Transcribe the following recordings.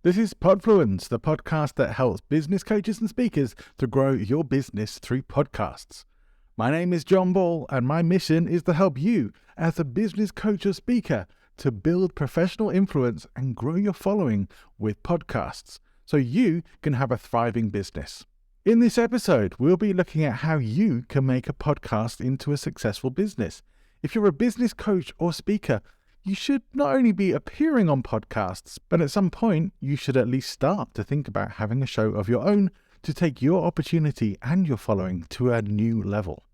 This is Podfluence, the podcast that helps business coaches and speakers to grow your business through podcasts. My name is John Ball, and my mission is to help you, as a business coach or speaker, to build professional influence and grow your following with podcasts, so you can have a thriving business. In this episode, we'll be looking at how you can make a podcast into a successful business. If you're a business coach or speaker, you should not only be appearing on podcasts, but at some point, you should at least start to think about having a show of your own to take your opportunity and your following to a new level.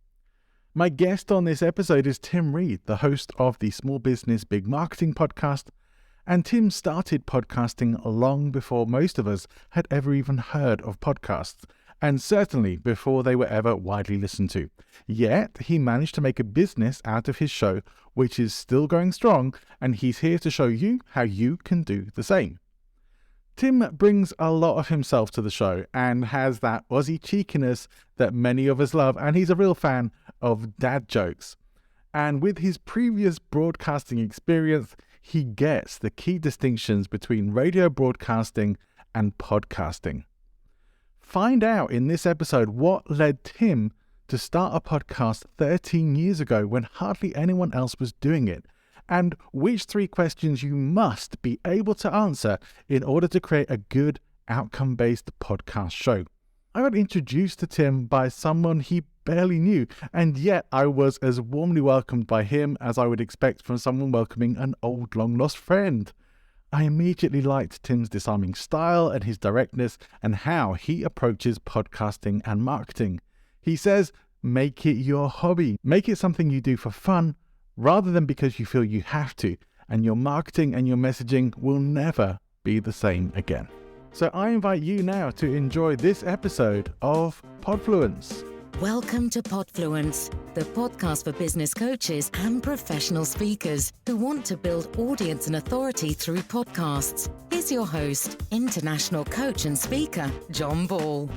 My guest on this episode is Tim Reid, the host of the Small Business Big Marketing podcast. And Tim started podcasting long before most of us had ever even heard of podcasts, and certainly before they were ever widely listened to. Yet, he managed to make a business out of his show, which is still going strong, and he's here to show you how you can do the same. Tim brings a lot of himself to the show and has that Aussie cheekiness that many of us love, and he's a real fan of dad jokes. And with his previous broadcasting experience, he gets the key distinctions between radio broadcasting and podcasting. Find out in this episode what led Tim to start a podcast 13 years ago when hardly anyone else was doing it, and which 3 questions you must be able to answer in order to create a good outcome-based podcast show. I got introduced to Tim by someone he barely knew, and yet I was as warmly welcomed by him as I would expect from someone welcoming an old long-lost friend. I immediately liked Tim's disarming style and his directness and how he approaches podcasting and marketing. He says, make it your hobby. Make it something you do for fun rather than because you feel you have to, and your marketing and your messaging will never be the same again. So I invite you now to enjoy this episode of Podfluence. Welcome to Podfluence, the podcast for business coaches and professional speakers who want to build audience and authority through podcasts. Here's your host, international coach and speaker, John Ball.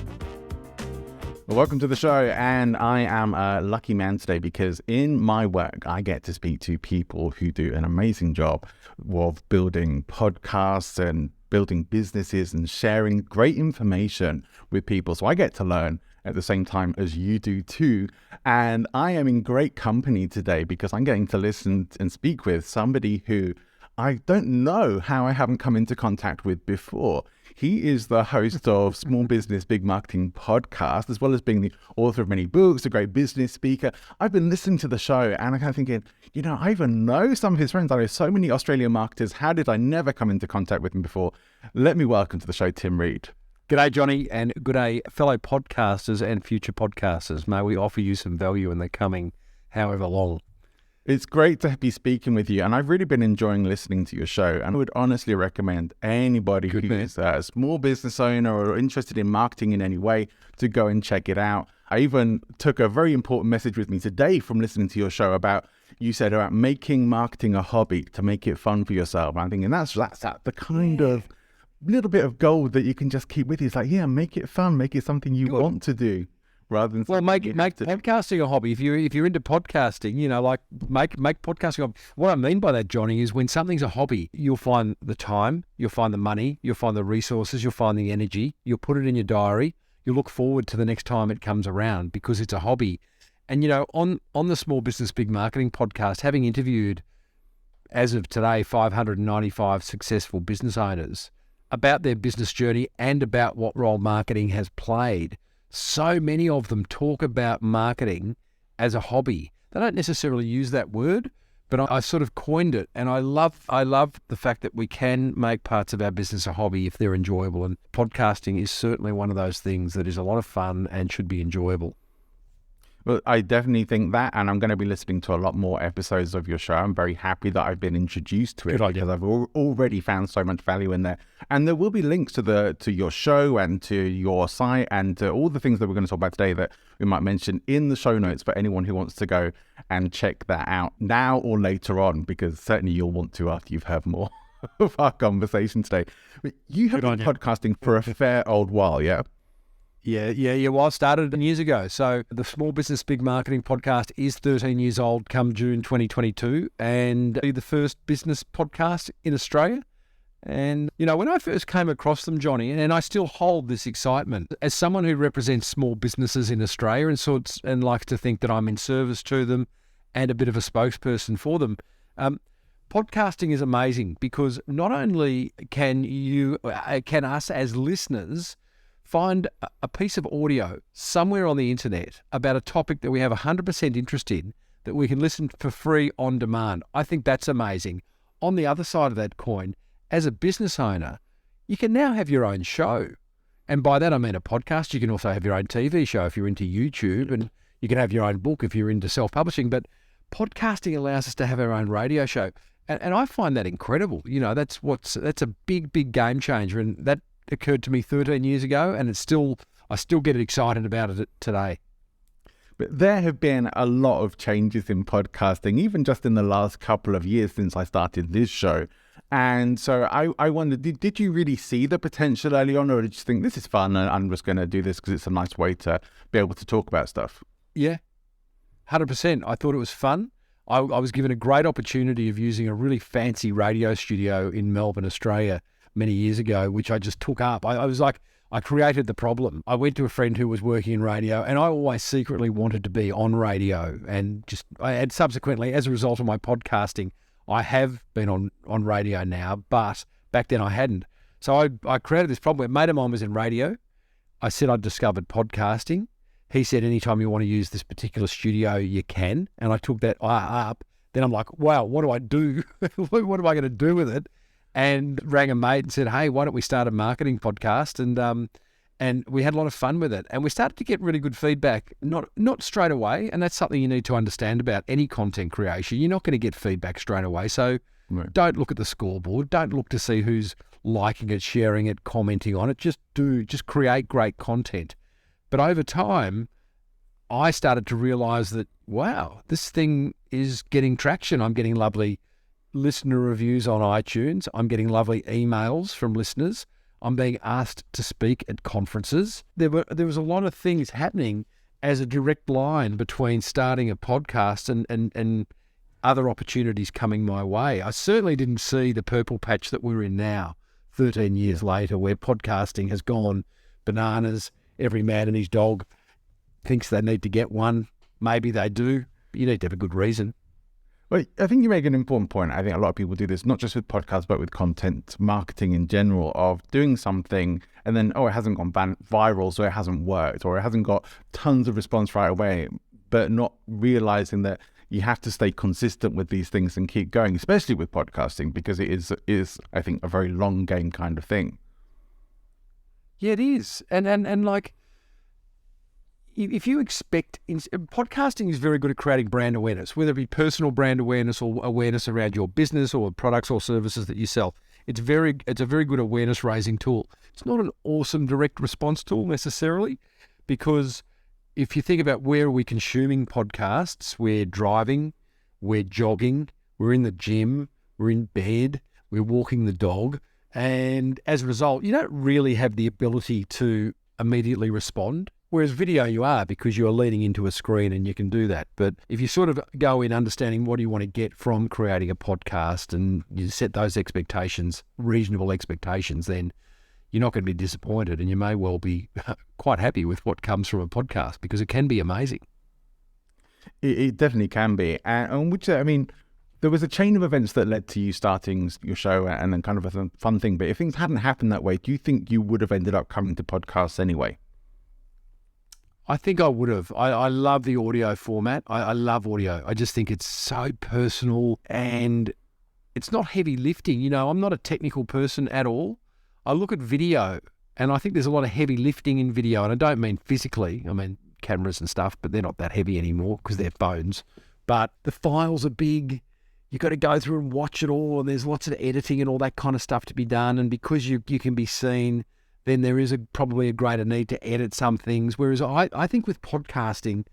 Well, welcome to the show, and I am a lucky man today because in my work, I get to speak to people who do an amazing job of building podcasts and building businesses and sharing great information with people. So I get to learn at the same time as you do too. And I am in great company today because I'm getting to listen and speak with somebody who I don't know how I haven't come into contact with before. He is the host of Small Business Big Marketing podcast, as well as being the author of many books, a great business speaker. I've been listening to the show and I'm kind of thinking, I even know some of his friends. I know so many Australian marketers. How did I never come into contact with him before? Let me welcome to the show, Tim Reid. G'day, Johnny, and g'day, fellow podcasters and future podcasters. May we offer you some value in the coming however long. It's great to be speaking with you, and I've really been enjoying listening to your show, and I would honestly recommend anybody who is a small business owner or interested in marketing in any way to go and check it out. I even took a very important message with me today from listening to your show about, you said about making marketing a hobby to make it fun for yourself. I'm thinking that's the kind of little bit of gold that you can just keep with you. It's like, make it fun, make it something you want to do. Rather than make podcasting a hobby. If you're into podcasting, make podcasting a hobby. What I mean by that, Johnny, is when something's a hobby, you'll find the time, you'll find the money, you'll find the resources, you'll find the energy, you'll put it in your diary, you'll look forward to the next time it comes around because it's a hobby. And on the Small Business Big Marketing podcast, having interviewed, as of today, 595 successful business owners about their business journey and about what role marketing has played, so many of them talk about marketing as a hobby. They don't necessarily use that word, but I sort of coined it. And I love the fact that we can make parts of our business a hobby if they're enjoyable. And podcasting is certainly one of those things that is a lot of fun and should be enjoyable. Well, I definitely think that, and I'm going to be listening to a lot more episodes of your show. I'm very happy that I've been introduced to it because I've already found so much value in there. And there will be links to your show and to your site and to all the things that we're going to talk about today that we might mention in the show notes for anyone who wants to go and check that out now or later on, because certainly you'll want to after you've heard more of our conversation today. But you have been podcasting for a fair old while, yeah? Yeah. Well, I started years ago. So the Small Business Big Marketing podcast is 13 years old come June 2022 and the first business podcast in Australia. And, when I first came across them, Johnny, and I still hold this excitement, as someone who represents small businesses in Australia and likes to think that I'm in service to them and a bit of a spokesperson for them, podcasting is amazing because not only can us as listeners find a piece of audio somewhere on the internet about a topic that we have 100% interest in that we can listen for free on demand. I think that's amazing. On the other side of that coin, as a business owner, you can now have your own show. And by that, I mean a podcast. You can also have your own TV show if you're into YouTube, and you can have your own book if you're into self-publishing. But podcasting allows us to have our own radio show. And I find that incredible. That's a big, big game changer. And that occurred to me 13 years ago, and I still get excited about it today. But there have been a lot of changes in podcasting, even just in the last couple of years since I started this show. And so I wondered, did you really see the potential early on, or did you think this is fun and I'm just going to do this because it's a nice way to be able to talk about stuff? Yeah, 100%. I thought it was fun. I was given a great opportunity of using a really fancy radio studio in Melbourne, Australia, many years ago, which I just took up. I was like, I created the problem. I went to a friend who was working in radio, and I always secretly wanted to be on radio. And subsequently, as a result of my podcasting, I have been on radio now, but back then I hadn't. So I created this problem. A mate of mine was in radio. I said I'd discovered podcasting. He said, anytime you want to use this particular studio, you can. And I took that up. Then I'm like, wow, what do I do? What am I going to do with it? And rang a mate and said, hey, why don't we start a marketing podcast? And we had a lot of fun with it. And we started to get really good feedback, not straight away. And that's something you need to understand about any content creation. You're not going to get feedback straight away. So Don't look at the scoreboard. Don't look to see who's liking it, sharing it, commenting on it. Just create great content. But over time, I started to realize that, wow, this thing is getting traction. I'm getting lovely listener reviews on iTunes. I'm getting lovely emails from listeners. I'm being asked to speak at conferences. There was a lot of things happening as a direct line between starting a podcast and other opportunities coming my way. I certainly didn't see the purple patch that we're in now, 13 years later, where podcasting has gone bananas. Every man and his dog thinks they need to get one. Maybe they do, but you need to have a good reason. Well, I think you make an important point. I think a lot of people do this, not just with podcasts, but with content marketing in general, of doing something and then, it hasn't gone viral, so it hasn't worked, or it hasn't got tons of response right away, but not realizing that you have to stay consistent with these things and keep going, especially with podcasting, because it is, I think, a very long game kind of thing. Yeah, it is. And like, if you expect, podcasting is very good at creating brand awareness, whether it be personal brand awareness or awareness around your business or products or services that you sell. It's a very good awareness raising tool. It's not an awesome direct response tool necessarily, because if you think about where are we consuming podcasts, we're driving, we're jogging, we're in the gym, we're in bed, we're walking the dog. And as a result, you don't really have the ability to immediately respond. Whereas video you are, because you're leaning into a screen and you can do that. But if you sort of go in understanding what do you want to get from creating a podcast and you set those expectations, reasonable expectations, then you're not going to be disappointed, and you may well be quite happy with what comes from a podcast, because it can be amazing. It definitely can be. And which, I mean, there was a chain of events that led to you starting your show and then kind of a fun thing. But if things hadn't happened that way, do you think you would have ended up coming to podcasts anyway? I think I would have. I love the audio format. I love audio. I just think it's so personal and it's not heavy lifting. I'm not a technical person at all. I look at video and I think there's a lot of heavy lifting in video. And I don't mean physically. I mean cameras and stuff, but they're not that heavy anymore because they're phones. But the files are big. You've got to go through and watch it all. And there's lots of editing and all that kind of stuff to be done. And because you can be seen, then there is probably a greater need to edit some things. Whereas I think with podcasting,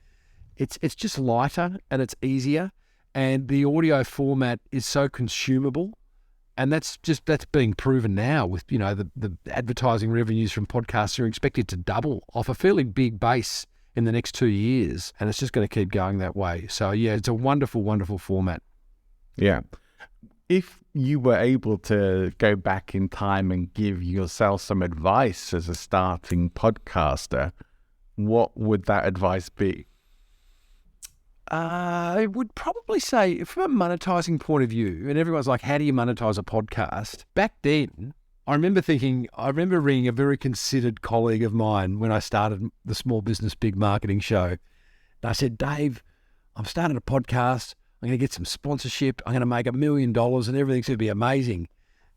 it's just lighter and it's easier, and the audio format is so consumable, and that's being proven now with the advertising revenues from podcasts are expected to double off a fairly big base in the next 2 years, and it's just going to keep going that way. So yeah, it's a wonderful, wonderful format. Yeah. If you were able to go back in time and give yourself some advice as a starting podcaster, what would that advice be? I would probably say, from a monetizing point of view, and everyone's like, how do you monetize a podcast? Back then, I remember ringing a very considered colleague of mine when I started the Small Business Big Marketing Show. And I said, Dave, I'm starting a podcast. I'm going to get some sponsorship. I'm going to make $1 million and everything's going to be amazing.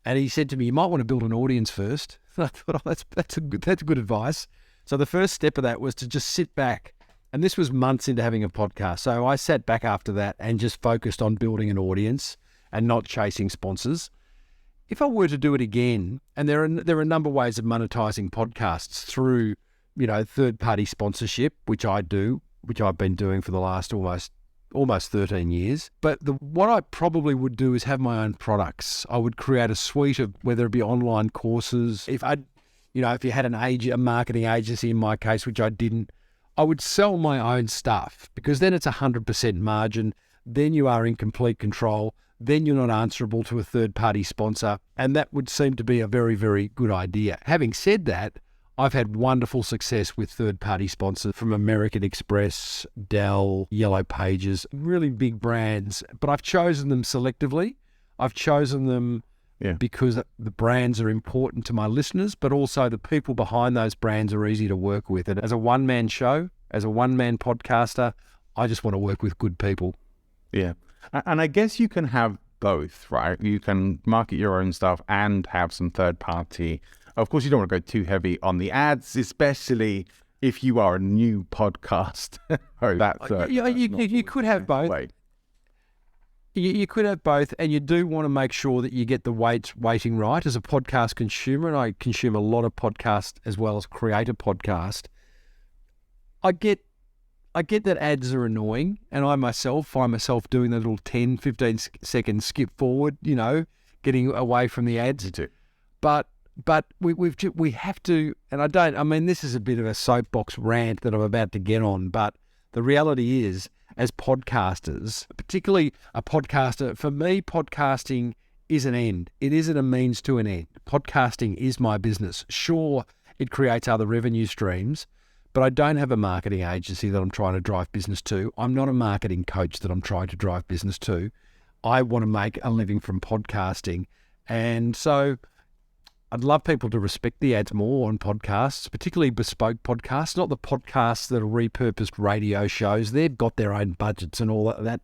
And he said to me, you might want to build an audience first. And I thought, oh, that's good advice. So the first step of that was to just sit back. And this was months into having a podcast. So I sat back after that and just focused on building an audience and not chasing sponsors. If I were to do it again, and there are a number of ways of monetizing podcasts through, third-party sponsorship, which I've been doing for the last almost 13 years. But what I probably would do is have my own products. I would create a suite of, whether it be online courses. If you had a marketing agency in my case, which I didn't, I would sell my own stuff, because then it's 100% margin. Then you are in complete control. Then you're not answerable to a third-party sponsor. And that would seem to be a very, very good idea. Having said that, I've had wonderful success with third-party sponsors from American Express, Dell, Yellow Pages, really big brands. But I've chosen them selectively. I've chosen them because the brands are important to my listeners, but also the people behind those brands are easy to work with. And as a one-man show, as a one-man podcaster, I just want to work with good people. Yeah. And I guess you can have both, right? You can market your own stuff and have some third-party. Of course, you don't want to go too heavy on the ads, especially if you are a new podcast. You could have both. You could have both, and you do want to make sure that you get the weighting right. As a podcast consumer, and I consume a lot of podcasts as well as create a podcast, I get that ads are annoying, and I myself find myself doing the little 10, 15 second skip forward, getting away from the ads. Me too. But we have to, and this is a bit of a soapbox rant that I'm about to get on, but the reality is, as podcasters, particularly a podcaster, for me, podcasting is an end. It isn't a means to an end. Podcasting is my business. Sure, it creates other revenue streams, but I don't have a marketing agency that I'm trying to drive business to. I'm not a marketing coach that I'm trying to drive business to. I want to make a living from podcasting. And so I'd love people to respect the ads more on podcasts, particularly bespoke podcasts, not the podcasts that are repurposed radio shows. They've got their own budgets and all that.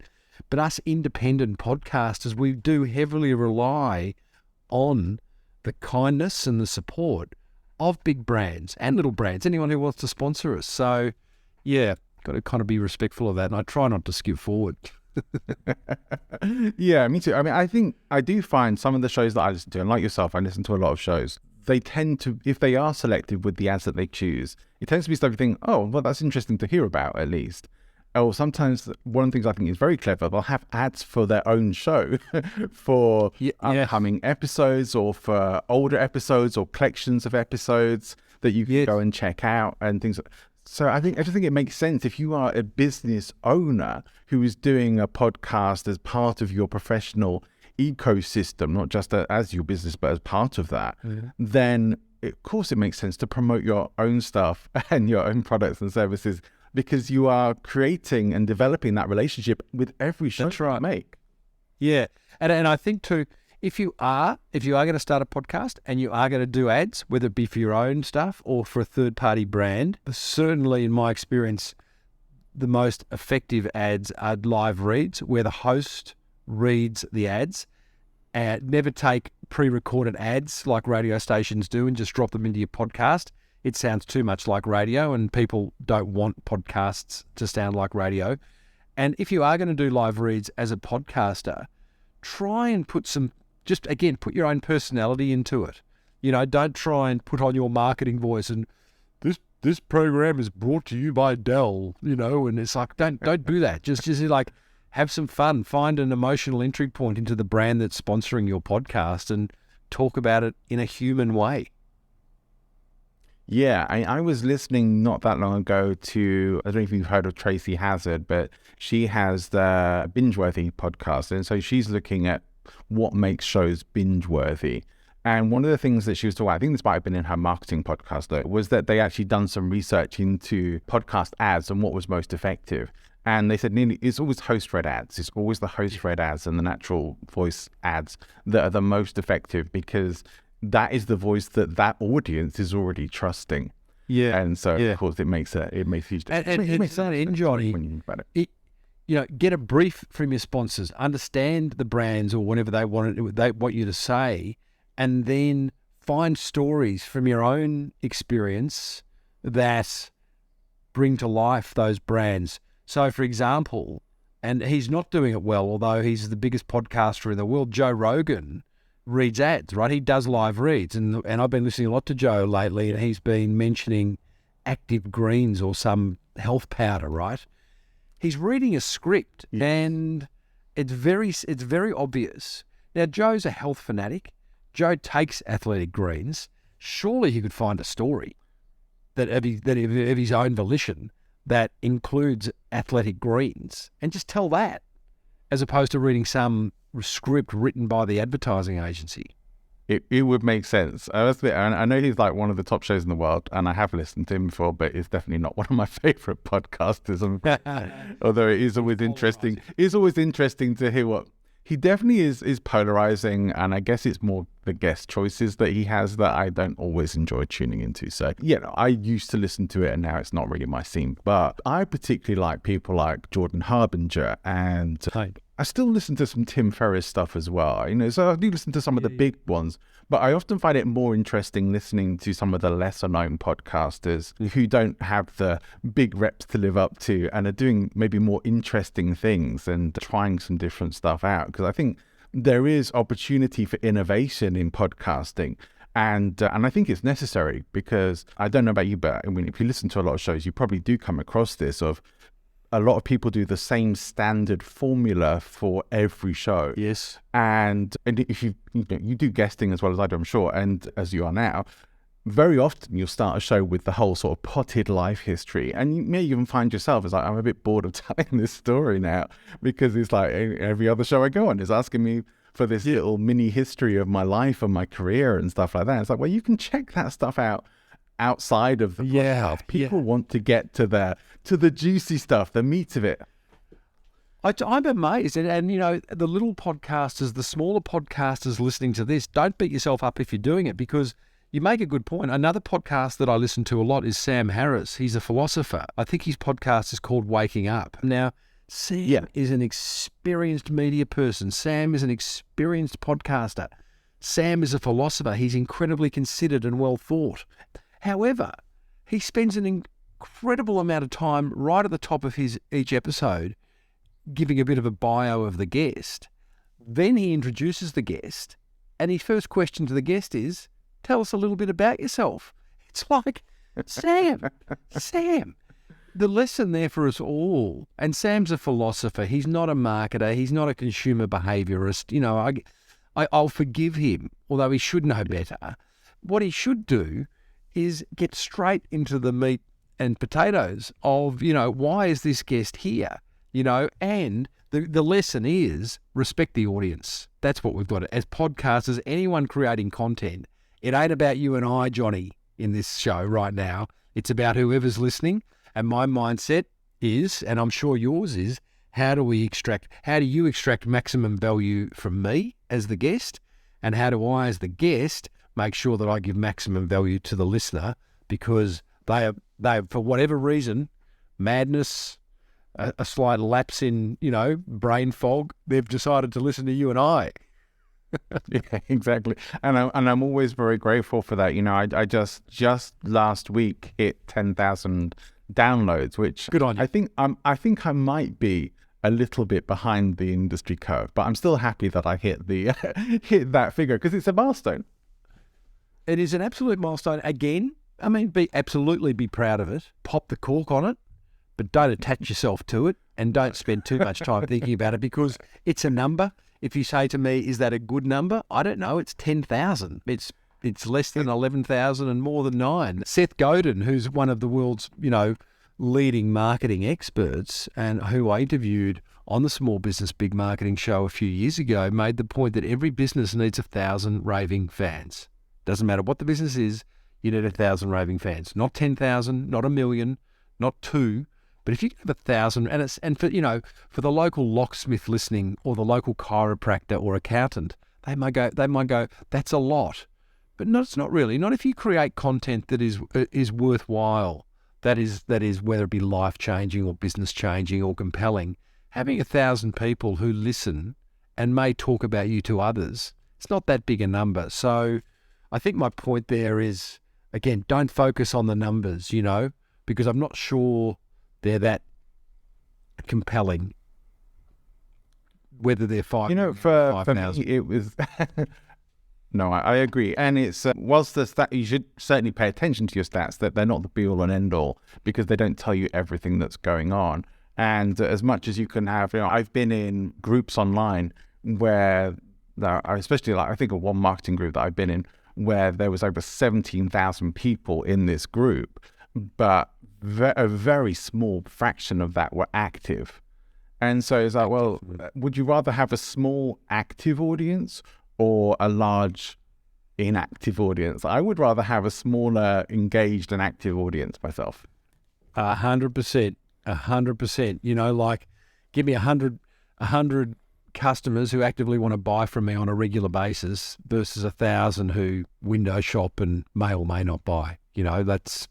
But us independent podcasters, we do heavily rely on the kindness and the support of big brands and little brands, anyone who wants to sponsor us. So, yeah, got to kind of be respectful of that. And I try not to skip forward. Yeah, me too. I think I do find some of the shows that I listen to, and like yourself, I listen to a lot of shows. They tend to, if they are selective with the ads that they choose, it tends to be stuff you think, oh, well, that's interesting to hear about at least. Or sometimes one of the things I think is very clever, they'll have ads for their own show for upcoming episodes or for older episodes or collections of episodes that you can go and check out and things. So I just think it makes sense if you are a business owner who is doing a podcast as part of your professional ecosystem, not just as your business, but as part of that, then of course it makes sense to promote your own stuff and your own products and services, because you are creating and developing that relationship with every show you make. Yeah. And I think too, if you are going to start a podcast and you are going to do ads, whether it be for your own stuff or for a third-party brand, certainly in my experience, the most effective ads are live reads, where the host reads the ads. Never take pre-recorded ads like radio stations do and just drop them into your podcast. It sounds too much like radio, and people don't want podcasts to sound like radio. And if you are going to do live reads as a podcaster, try and put your own personality into it. Don't try and put on your marketing voice and this program is brought to you by Dell, and it's like, don't do that. Just like, have some fun, find an emotional entry point into the brand that's sponsoring your podcast and talk about it in a human way. Yeah, I was listening not that long ago to, I don't know if you've heard of Tracy Hazard, but she has the Binge-Worthy podcast. And so she's looking at what makes shows binge-worthy. And one of the things that she was talking about, I think this might have been in her marketing podcast though, was that they actually done some research into podcast ads and what was most effective. And they said it's always host-read ads. It's always the host-read ads and the natural voice ads that are the most effective, because that is the voice that audience is already trusting. Yeah. And so, of course, it makes a huge difference. And it's that in, Johnny. When you think about it. Get a brief from your sponsors, understand the brands or whatever they want you to say, and then find stories from your own experience that bring to life those brands. So, for example, and he's not doing it well, although he's the biggest podcaster in the world, Joe Rogan reads ads, right? He does live reads, and I've been listening a lot to Joe lately, and he's been mentioning Active Greens or some health powder, right? He's reading a script, and it's very obvious. Now, Joe's a health fanatic. Joe takes Athletic Greens. Surely he could find a story that of his own volition that includes Athletic Greens and just tell that, as opposed to reading some script written by the advertising agency. It would make sense. I know he's like one of the top shows in the world, and I have listened to him before, but it's definitely not one of my favorite podcasters. Although it is always interesting. It's always interesting to hear what he definitely is polarizing, and I guess it's more the guest choices that he has that I don't always enjoy tuning into. So, I used to listen to it, and now it's not really my scene. But I particularly like people like Jordan Harbinger, and I still listen to some Tim Ferriss stuff as well. So I do listen to some of the big ones, but I often find it more interesting listening to some of the lesser known podcasters who don't have the big reps to live up to and are doing maybe more interesting things and trying some different stuff out. Because I think there is opportunity for innovation in podcasting. And I think it's necessary, because I don't know about you, but if you listen to a lot of shows, you probably do come across this of a lot of people do the same standard formula for every show. Yes. And if you do guesting as well as I do, I'm sure, and as you are now, very often you'll start a show with the whole sort of potted life history, and you may even find yourself as like, I'm a bit bored of telling this story now, because it's like every other show I go on is asking me for this little mini history of my life and my career and stuff like that. It's like, well, you can check that stuff out outside of the podcast. People want to get to the juicy stuff, the meat of it. I'm amazed. And the little podcasters, the smaller podcasters listening to this, don't beat yourself up if you're doing it, because you make a good point. Another podcast that I listen to a lot is Sam Harris. He's a philosopher. I think his podcast is called Waking Up. Now, Sam is an experienced media person. Sam is an experienced podcaster. Sam is a philosopher. He's incredibly considered and well thought. However, he spends an incredible amount of time right at the top of each episode giving a bit of a bio of the guest. Then he introduces the guest, and his first question to the guest is, tell us a little bit about yourself. It's like, Sam, the lesson there for us all. And Sam's a philosopher. He's not a marketer. He's not a consumer behaviourist. I'll forgive him, although he should know better. What he should do is get straight into the meat and potatoes of, why is this guest here? And the lesson is respect the audience. That's what we've got. As podcasters, anyone creating content, it ain't about you and I, Johnny, in this show right now. It's about whoever's listening. And my mindset is, and I'm sure yours is, how do you extract maximum value from me as the guest? And how do I, as the guest, make sure that I give maximum value to the listener, because they for whatever reason, madness, a slight lapse in, brain fog, they've decided to listen to you and I. Yeah, exactly. And I'm always very grateful for that. I just last week hit 10,000 downloads, which good on you. I think I might be a little bit behind the industry curve, but I'm still happy that I hit that figure, because it's a milestone. It is an absolute milestone. Again, absolutely be proud of it. Pop the cork on it, but don't attach yourself to it, and don't spend too much time thinking about it, because it's a number. If you say to me, is that a good number? I don't know. It's 10,000. It's less than 11,000 and more than 9. Seth Godin, who's one of the world's, leading marketing experts, and who I interviewed on the Small Business Big Marketing show a few years ago made the point that every business needs 1,000 raving fans. Doesn't matter what the business is, you need 1,000 raving fans. Not 10,000, not 1,000,000, not 2, but if you have 1,000, and for the local locksmith listening, or the local chiropractor or accountant, they might go, that's a lot. But no, it's not really. Not if you create content that is worthwhile. That is whether it be life changing or business changing or compelling. Having 1,000 people who listen and may talk about you to others, it's not that big a number. So I think my point there is, again, don't focus on the numbers, because I'm not sure they're that compelling. Whether they're 5,000, for me, it was. No, I agree. And it's, whilst the stat, you should certainly pay attention to your stats, that they're not the be all and end all, because they don't tell you everything that's going on. And as much as you can have, I've been in groups online where, especially I think of one marketing group that I've been in, where there was over 17,000 people in this group, but a very small fraction of that were active. And so it's like, well, would you rather have a small active audience or a large inactive audience? I would rather have a smaller engaged and active audience myself. 100%. 100%. Give me 100 customers who actively want to buy from me on a regular basis versus 1,000 who window shop and may or may not buy. That's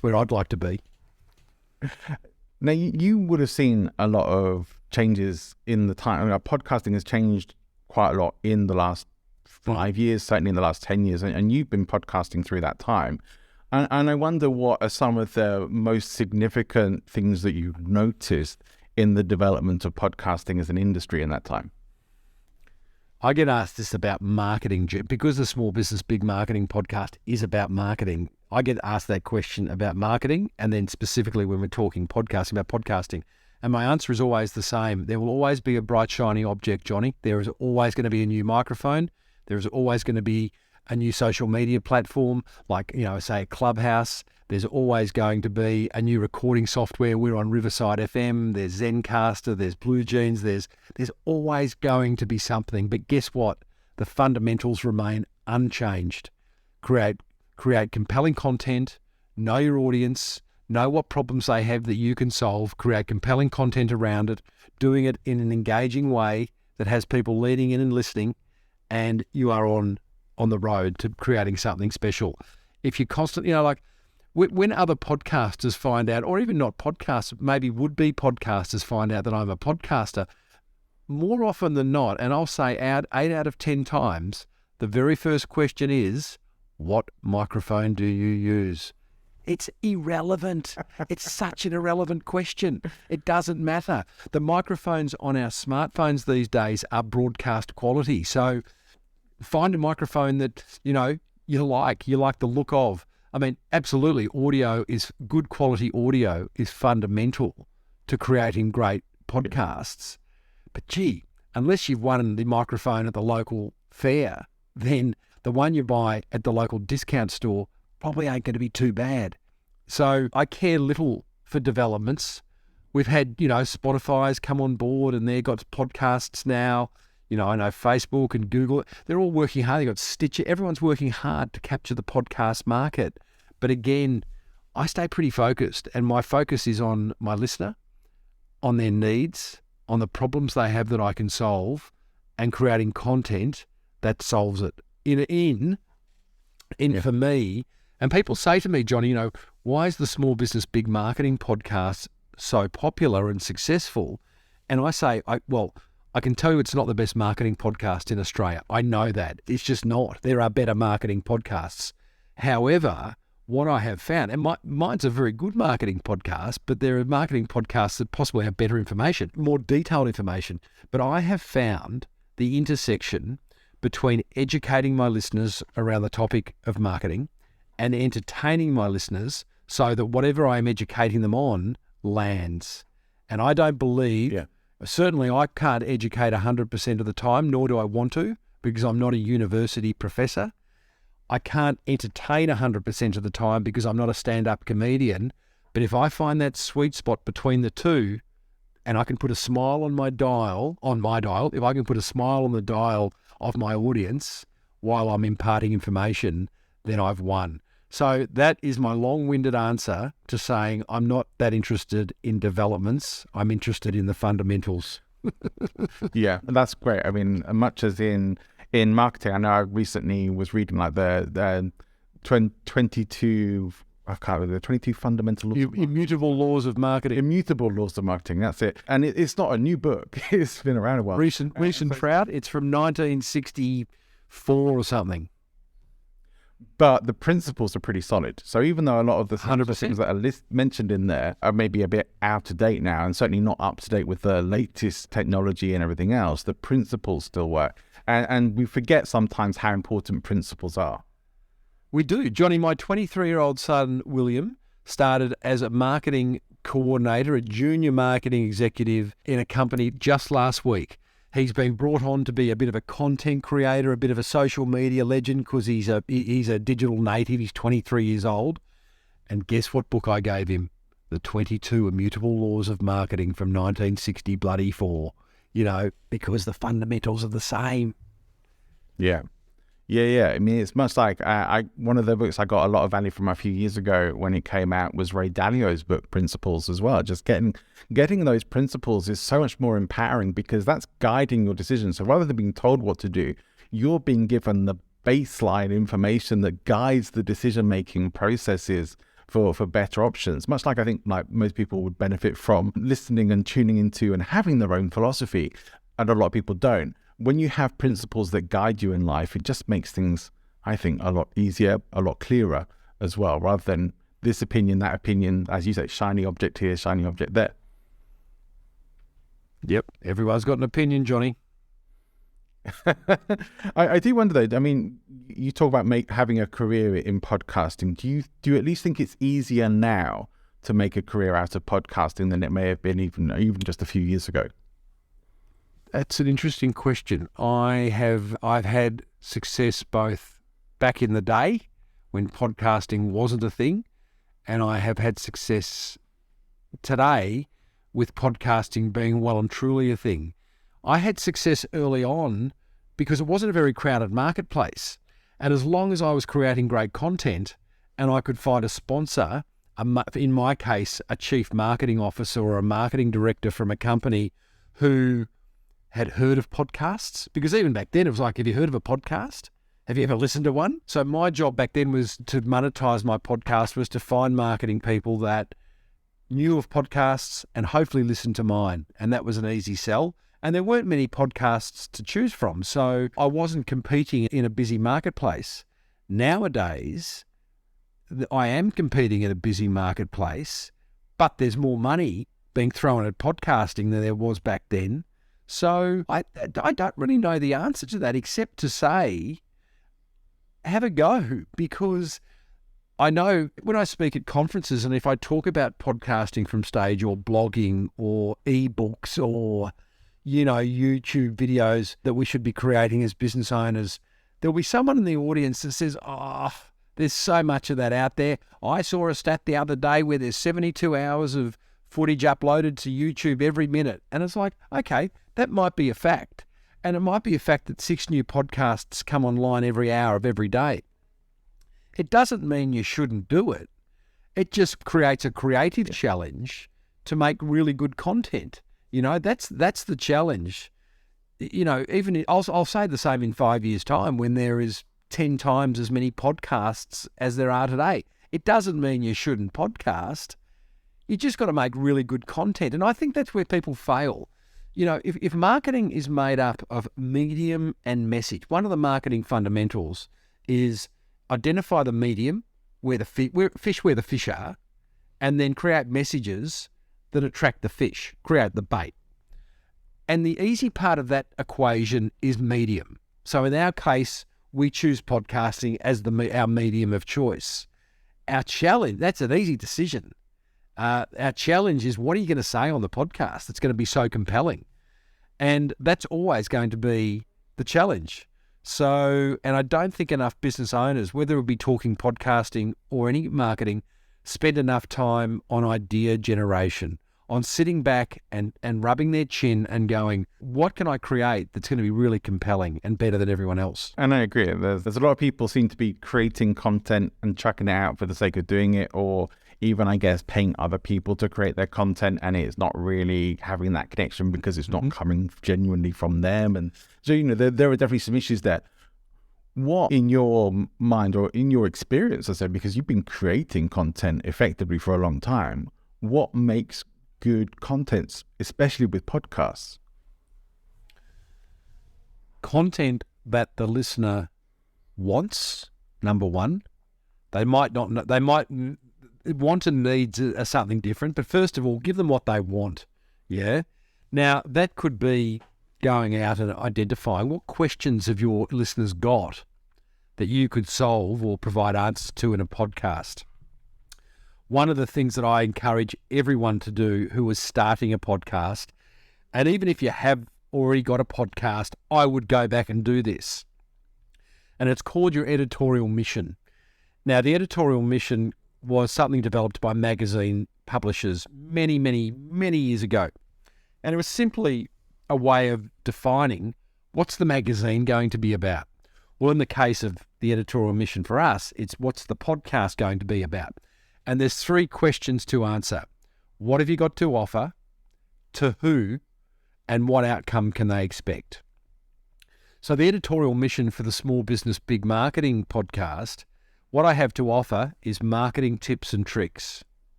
where I'd like to be. Now, you would have seen a lot of changes in the time. Podcasting has changed quite a lot in the last 5 years, certainly in the last 10 years, and you've been podcasting through that time. And I wonder what are some of the most significant things that you've noticed in the development of podcasting as an industry in that time? I get asked this about marketing, because the Small Business Big Marketing podcast is about marketing. I get asked that question about marketing, and then specifically when we're talking podcasting, about podcasting. And my answer is always the same. There will always be a bright, shiny object, Johnny. There is always going to be a new microphone. There is always going to be a new social media platform, like, say, Clubhouse. There's always going to be a new recording software. We're on Riverside FM. There's Zencaster. There's Blue Jeans. There's always going to be something. But guess what? The fundamentals remain unchanged. Create compelling content. Know your audience. Know what problems they have that you can solve, create compelling content around it, doing it in an engaging way that has people leaning in and listening, and you are on the road to creating something special. If you constantly, when other podcasters find out, or even not podcasters, maybe would-be podcasters find out that I'm a podcaster, more often than not, and I'll say 8 out of 10 times, the very first question is, what microphone do you use? It's irrelevant. It's such an irrelevant question. It doesn't matter. The microphones on our smartphones these days are broadcast quality. So find a microphone that, you like the look of. I mean, absolutely, good quality audio is fundamental to creating great podcasts. But gee, unless you've won the microphone at the local fair, then the one you buy at the local discount store probably ain't going to be too bad. So I care little for developments. We've had, Spotify's come on board and they've got podcasts now. I know Facebook and Google, they're all working hard. They've got Stitcher. Everyone's working hard to capture the podcast market. But again, I stay pretty focused, and my focus is on my listener, on their needs, on the problems they have that I can solve, and creating content that solves it. For me, and people say to me, Johnny, why is the Small Business Big Marketing podcast so popular and successful? And I say, I can tell you it's not the best marketing podcast in Australia. I know that. It's just not. There are better marketing podcasts. However, what I have found, and mine's a very good marketing podcast, but there are marketing podcasts that possibly have better information, more detailed information. But I have found the intersection between educating my listeners around the topic of marketing and entertaining my listeners so that whatever I am educating them on lands. And I don't believe, certainly I can't educate 100% of the time, nor do I want to, because I'm not a university professor. I can't entertain 100% of the time because I'm not a stand-up comedian. But if I find that sweet spot between the two, and I can put a smile on my dial, if I can put a smile on the dial of my audience while I'm imparting information, then I've won. So that is my long-winded answer to saying I'm not that interested in developments. I'm interested in the fundamentals. Yeah, that's great. I mean, much as in marketing, I know I recently was reading like the 22, I can't remember, the 22 fundamental laws. Immutable laws of marketing. Immutable laws of marketing, that's it. And it's not a new book. It's been around a while. Recent trout. It's from 1964 or something. But the principles are pretty solid. So even though a lot of the 100%. things that are mentioned in there are maybe a bit out of date now, and certainly not up to date with the latest technology and everything else, the principles still work. And we forget sometimes how important principles are. We do. Johnny, my 23-year-old son, William, started as a marketing coordinator, a junior marketing executive in a company just last week. He's been brought on to be a bit of a content creator, a bit of a social media legend because he's a digital native. He's 23 years old. And guess what book I gave him? The 22 Immutable Laws of Marketing from 1964. You know, because the fundamentals are the same. Yeah. I mean, it's much like one of the books I got a lot of value from a few years ago when it came out was Reid book, Principles, as well. Just getting those principles is so much more empowering because that's guiding your decisions. So rather than being told what to do, you're being given the baseline information that guides the decision-making processes for better options. Much like I think like most people would benefit from listening and tuning into and having their own philosophy, and a lot of people don't. When you have principles that guide you in life, it just makes things, I think, a lot easier, a lot clearer as well, rather than this opinion, that opinion, as you say, shiny object here, shiny object there. Yep, everyone's got an opinion, Johnny. I do wonder though, I mean, you talk about having a career in podcasting. Do you at least think it's easier now to make a career out of podcasting than it may have been even just a few years ago? That's an interesting question. I've had success both back in the day when podcasting wasn't a thing, and I have had success today with podcasting being well and truly a thing. I had success early on because it wasn't a very crowded marketplace. And as long as I was creating great content and I could find a sponsor, in my case, a chief marketing officer or a marketing director from a company who had heard of podcasts, because even back then it was like, have you heard of a podcast? Have you ever listened to one? So my job back then was to monetize my podcast, was to find marketing people that knew of podcasts and hopefully listened to mine. And that was an easy sell. And there weren't many podcasts to choose from. So I wasn't competing in a busy marketplace. Nowadays, I am competing in a busy marketplace, but there's more money being thrown at podcasting than there was back then. So I don't really know the answer to that, except to say, have a go, because I know when I speak at conferences and if I talk about podcasting from stage or blogging or ebooks or, you know, YouTube videos that we should be creating as business owners, there'll be someone in the audience that says, there's so much of that out there. I saw a stat the other day where there's 72 hours of footage uploaded to YouTube every minute. And it's like, okay, that might be a fact. And it might be a fact that 6 new podcasts come online every hour of every day. It doesn't mean you shouldn't do it. It just creates a creative challenge to make really good content. You know, that's the challenge. You know, I'll say the same in 5 years' time when there is 10 times as many podcasts as there are today. It doesn't mean you shouldn't podcast. You just got to make really good content. And I think that's where people fail. You know, if marketing is made up of medium and message, one of the marketing fundamentals is identify the medium, where the fish are, and then create messages that attract the fish, create the bait. And the easy part of that equation is medium. So in our case, we choose podcasting as our medium of choice. Our challenge, that's an easy decision. Our challenge is, what are you going to say on the podcast that's going to be so compelling? And that's always going to be the challenge. So, and I don't think enough business owners, whether it be talking podcasting or any marketing, spend enough time on idea generation, on sitting back and rubbing their chin and going, what can I create that's going to be really compelling and better than everyone else? And I agree. There's a lot of people seem to be creating content and chucking it out for the sake of doing it, or even, I guess, paying other people to create their content, and it's not really having that connection because it's not coming genuinely from them. And so, there are definitely some issues there. What, in your mind or in your experience, I said, because you've been creating content effectively for a long time, what makes good content, especially with podcasts? Content that the listener wants, number one. They might not know, they might want and need something different, but first of all, give them what they want. Yeah. Now, that could be going out and identifying what questions have your listeners got that you could solve or provide answers to in a podcast. One of the things that I encourage everyone to do who is starting a podcast, and even if you have already got a podcast, I would go back and do this. And it's called your editorial mission. Now, the editorial mission was something developed by magazine publishers many, many, many years ago. And it was simply a way of defining what's the magazine going to be about. Well, in the case of the editorial mission for us, it's what's the podcast going to be about? And there's 3 questions to answer. What have you got to offer? To who? And what outcome can they expect? So the editorial mission for the Small Business Big Marketing podcast, what I have to offer is marketing tips and tricks.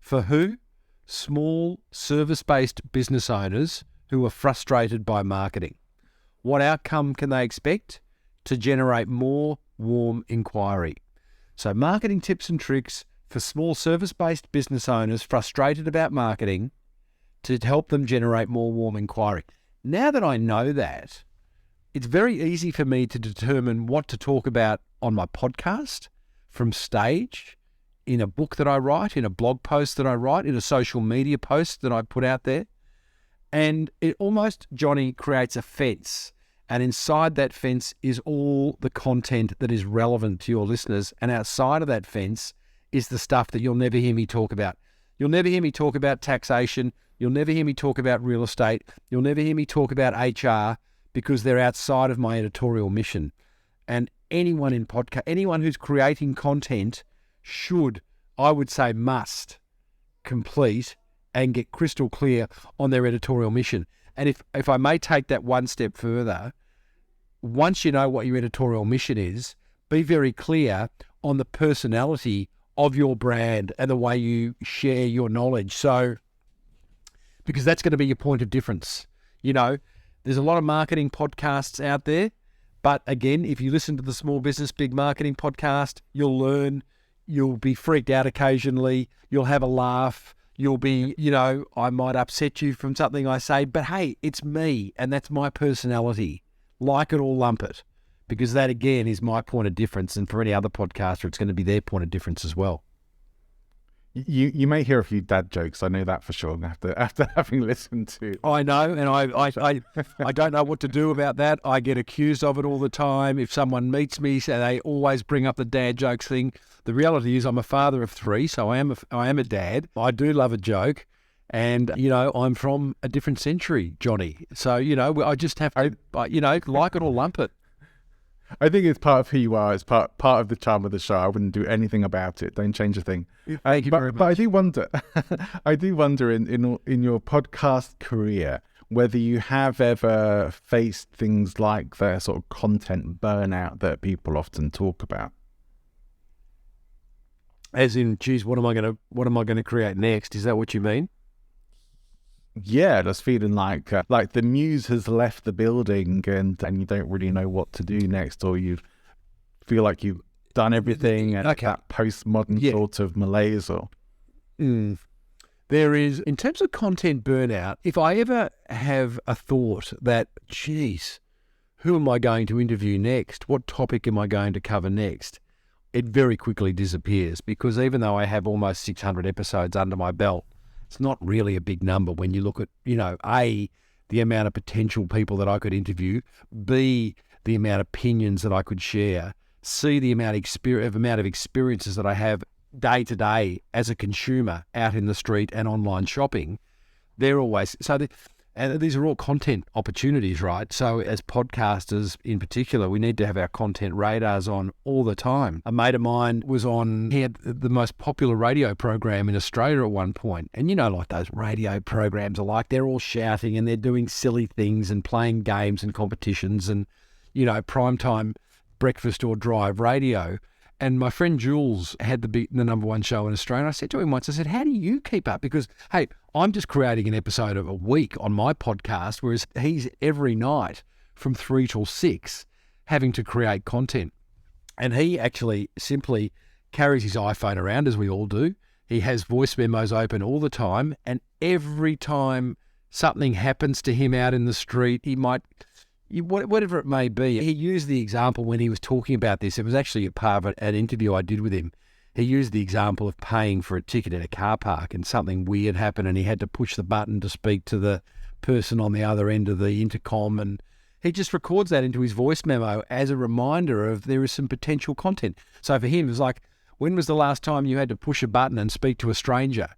For who? Small service-based business owners who are frustrated by marketing. What outcome can they expect? To generate more warm inquiry. So marketing tips and tricks for small service-based business owners frustrated about marketing to help them generate more warm inquiry. Now that I know that, it's very easy for me to determine what to talk about on my podcast, from stage, in a book that I write, in a blog post that I write, in a social media post that I put out there. And it almost, Johnny, creates a fence. And inside that fence is all the content that is relevant to your listeners. And outside of that fence is the stuff that you'll never hear me talk about. You'll never hear me talk about taxation. You'll never hear me talk about real estate. You'll never hear me talk about HR because they're outside of my editorial mission. And anyone in podcast, anyone who's creating content should, I would say must, complete and get crystal clear on their editorial mission. And if I may take that one step further, once you know what your editorial mission is, be very clear on the personality of your brand and the way you share your knowledge. So, because that's going to be your point of difference. There's a lot of marketing podcasts out there, but again, if you listen to the Small Business Big Marketing podcast, you'll learn, you'll be freaked out occasionally, you'll have a laugh, you'll be, I might upset you from something I say, but hey, it's me and that's my personality. Like it or lump it. Because that, again, is my point of difference. And for any other podcaster, it's going to be their point of difference as well. You may hear a few dad jokes. I know that for sure after having listened to. I know, and I don't know what to do about that. I get accused of it all the time. If someone meets me, so they always bring up the dad jokes thing. The reality is I'm a father of 3, so I am a dad. I do love a joke. And, I'm from a different century, Johnny. So, I just have to, like it or lump it. I think it's part of who you are. It's part of the charm of the show. I wouldn't do anything about it. Don't change a thing. Thank you very much. But I do wonder in your podcast career, whether you have ever faced things like the sort of content burnout that people often talk about. As in, geez, what am I going to create next? Is that what you mean? Yeah, just feeling like the muse has left the building and you don't really know what to do next, or you feel like you've done everything and that postmodern sort of malaise. Or There is, in terms of content burnout, if I ever have a thought that, geez, who am I going to interview next? What topic am I going to cover next? It very quickly disappears, because even though I have almost 600 episodes under my belt, it's not really a big number when you look at, A, the amount of potential people that I could interview, B, the amount of opinions that I could share, C, the amount of experiences that I have day to day as a consumer out in the street and online shopping. They're always and these are all content opportunities, right? So as podcasters in particular, we need to have our content radars on all the time. A mate of mine he had the most popular radio program in Australia at one point. And like those radio programs are like, they're all shouting and they're doing silly things and playing games and competitions and, primetime breakfast or drive radio. And my friend Jules had the number one show in Australia. And I said to him once, I said, how do you keep up? Because, hey, I'm just creating an episode of a week on my podcast, whereas he's every night from 3 till 6 having to create content. And he actually simply carries his iPhone around, as we all do. He has voice memos open all the time. And every time something happens to him out in the street, he might... whatever it may be. He used the example when he was talking about this. It was actually a part of an interview I did with him. He used the example of paying for a ticket at a car park and something weird happened and he had to push the button to speak to the person on the other end of the intercom. And he just records that into his voice memo as a reminder of there is some potential content. So for him, it was like, when was the last time you had to push a button and speak to a stranger?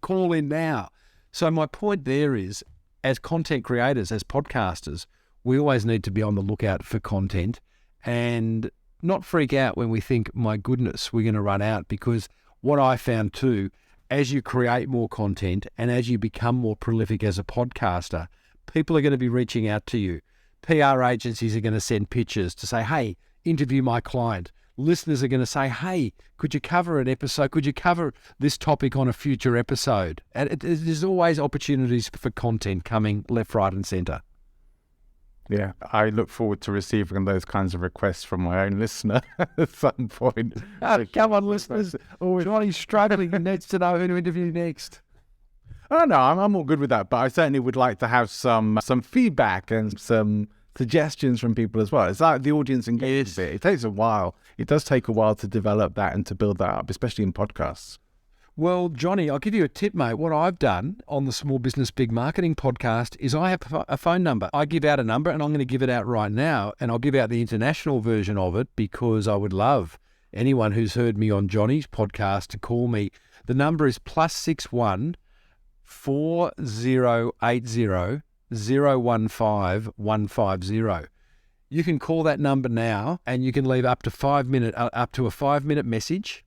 Call in now. So my point there is, as content creators, as podcasters, we always need to be on the lookout for content and not freak out when we think, my goodness, we're going to run out. Because what I found too, as you create more content and as you become more prolific as a podcaster, people are going to be reaching out to you. PR agencies are going to send pitches to say, hey, interview my client. Listeners are going to say, hey, could you cover an episode? Could you cover this topic on a future episode? And there's always opportunities for content coming left, right and centre. Yeah, I look forward to receiving those kinds of requests from my own listener at some point. Come on, listeners. Johnny's struggling and needs to know who to interview next. Oh, no, I'm all good with that. But I certainly would like to have some feedback and some suggestions from people as well. It's like the audience engagement bit. It takes a while. It does take a while to develop that and to build that up, especially in podcasts. Well, Johnny, I'll give you a tip, mate. What I've done on the Small Business Big Marketing podcast is I have a phone number. I give out a number and I'm going to give it out right now. And I'll give out the international version of it because I would love anyone who's heard me on Johnny's podcast to call me. The number is +61 4080 015 150. You can call that number now and you can leave up to a 5-minute message.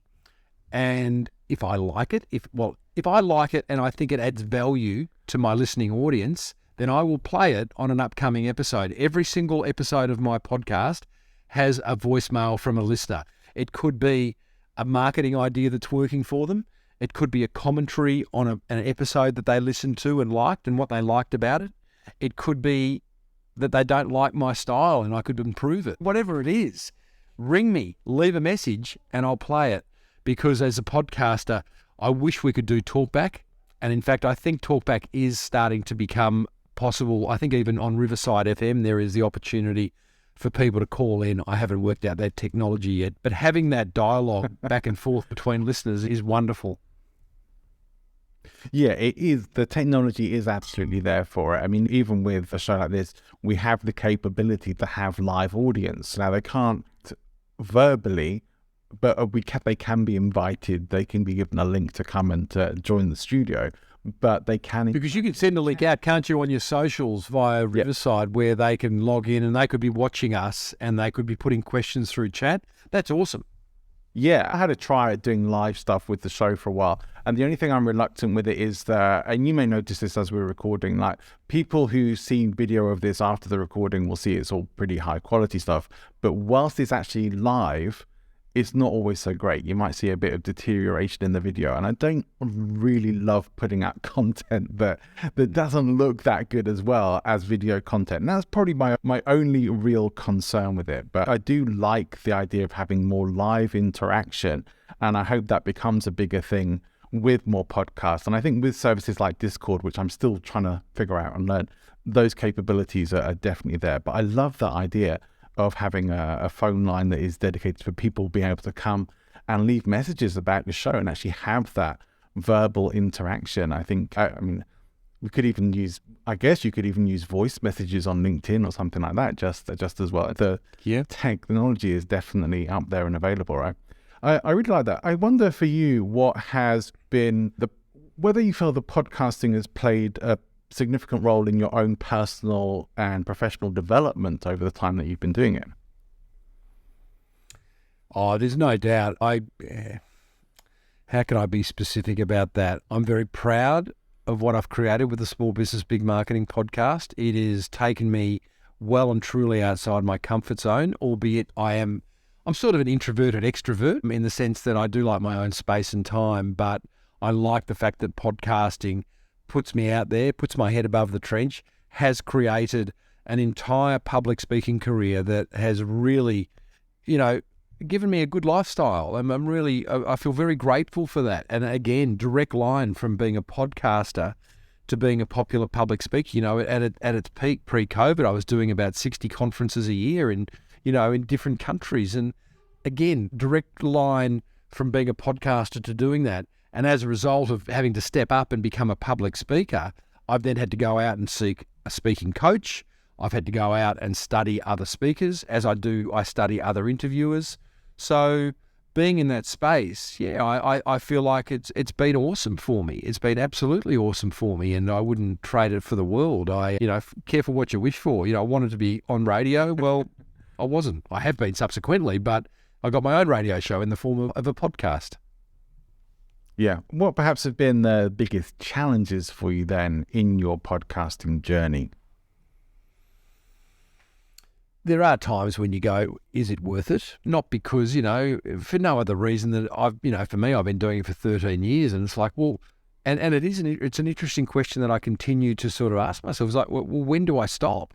And if I like it, if I like it and I think it adds value to my listening audience, then I will play it on an upcoming episode. Every single episode of my podcast has a voicemail from a listener. It could be a marketing idea that's working for them. It could be a commentary on an episode that they listened to and liked and what they liked about it. It could be that they don't like my style and I could improve it. Whatever it is, ring me, leave a message and I'll play it. Because as a podcaster, I wish we could do talkback. And in fact, I think talkback is starting to become possible. I think even on Riverside FM, there is the opportunity for people to call in. I haven't worked out that technology yet, but having that dialogue back and forth between listeners is wonderful. Yeah, it is. The technology is absolutely there for it. I mean, even with a show like this, we have the capability to have live audience. Now, they can't verbally, but they can be invited. They can be given a link to come and to join the studio, but they can... Because you can send a link out, can't you, on your socials via Riverside, where they can log in and they could be watching us and they could be putting questions through chat. That's awesome. Yeah, I had a try at doing live stuff with the show for a while. And the only thing I'm reluctant with it is that, and you may notice this as we're recording, like people who see video of this after the recording will see it's all pretty high quality stuff. But whilst it's actually live, it's not always so great. You might see a bit of deterioration in the video. And I don't really love putting out content that doesn't look that good as well as video content. And that's probably my only real concern with it. But I do like the idea of having more live interaction. And I hope that becomes a bigger thing with more podcasts. And I think with services like Discord, which I'm still trying to figure out and learn, those capabilities are definitely there. But I love that idea of having a phone line that is dedicated for people being able to come and leave messages about the show and actually have that verbal interaction. I think, I mean, we could even use, I guess you could even use voice messages on LinkedIn or something like that, just as well. The technology is definitely up there and available, right? I really like that. I wonder for you, what has been whether you feel that podcasting has played a significant role in your own personal and professional development over the time that you've been doing it. Oh, there's no doubt. How can I be specific about that? I'm very proud of what I've created with the Small Business Big Marketing podcast. It has taken me well and truly outside my comfort zone, albeit I'm sort of an introverted extrovert in the sense that I do like my own space and time, but I like the fact that podcasting puts me out there, puts my head above the trench, has created an entire public speaking career that has really, given me a good lifestyle. I feel very grateful for that. And again, direct line from being a podcaster to being a popular public speaker. At its peak pre-COVID, I was doing about 60 conferences a year in different countries. And again, direct line from being a podcaster to doing that. And as a result of having to step up and become a public speaker, I've then had to go out and seek a speaking coach. I've had to go out and study other speakers. As I do, I study other interviewers. So being in that space, I feel like it's been awesome for me. It's been absolutely awesome for me, and I wouldn't trade it for the world. Careful what you wish for. I wanted to be on radio. Well, I wasn't. I have been subsequently, but I got my own radio show in the form of a podcast. Yeah. What perhaps have been the biggest challenges for you then in your podcasting journey? There are times when you go, is it worth it? Not because, for no other reason that for me, I've been doing it for 13 years, and it's like, well, and it's an interesting question that I continue to sort of ask myself. It's like, well, when do I stop?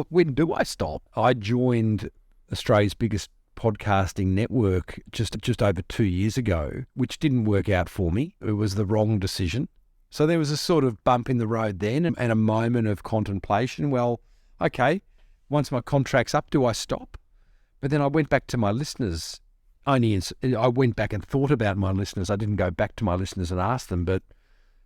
When do I stop? I joined Australia's biggest podcasting network just over 2 years ago, which didn't work out for me. It was the wrong decision. So there was a sort of bump in the road then and a moment of contemplation. Well, okay, once my contract's up, do I stop? But then I went back to my listeners. I went back and thought about my listeners. I didn't go back to my listeners and ask them, but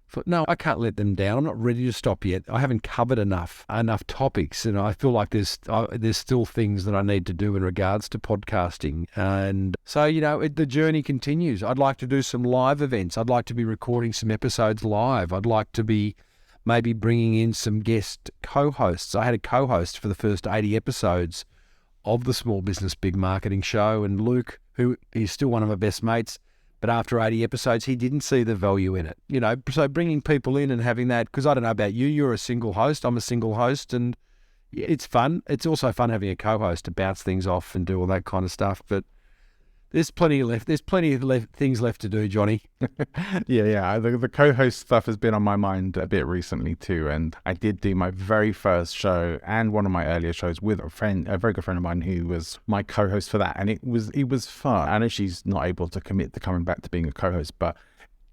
thought, no, I can't let them down. I'm not ready to stop yet. I haven't covered enough topics, and I feel like there's still things that I need to do in regards to podcasting. And so, the journey continues. I'd like to do some live events. I'd like to be recording some episodes live. I'd like to be maybe bringing in some guest co-hosts. I had a co-host for the first 80 episodes of the Small Business Big Marketing Show, and Luke, who is still one of my best mates, but after 80 episodes, he didn't see the value in it. So bringing people in and having that, because I don't know about you, you're a single host, I'm a single host, and it's fun. It's also fun having a co-host to bounce things off and do all that kind of stuff, but there's plenty left. There's plenty of things left to do, Johnny. Yeah. The co-host stuff has been on my mind a bit recently too. And I did do my very first show and one of my earlier shows with a very good friend of mine who was my co-host for that. And it was fun. I know she's not able to commit to coming back to being a co-host, but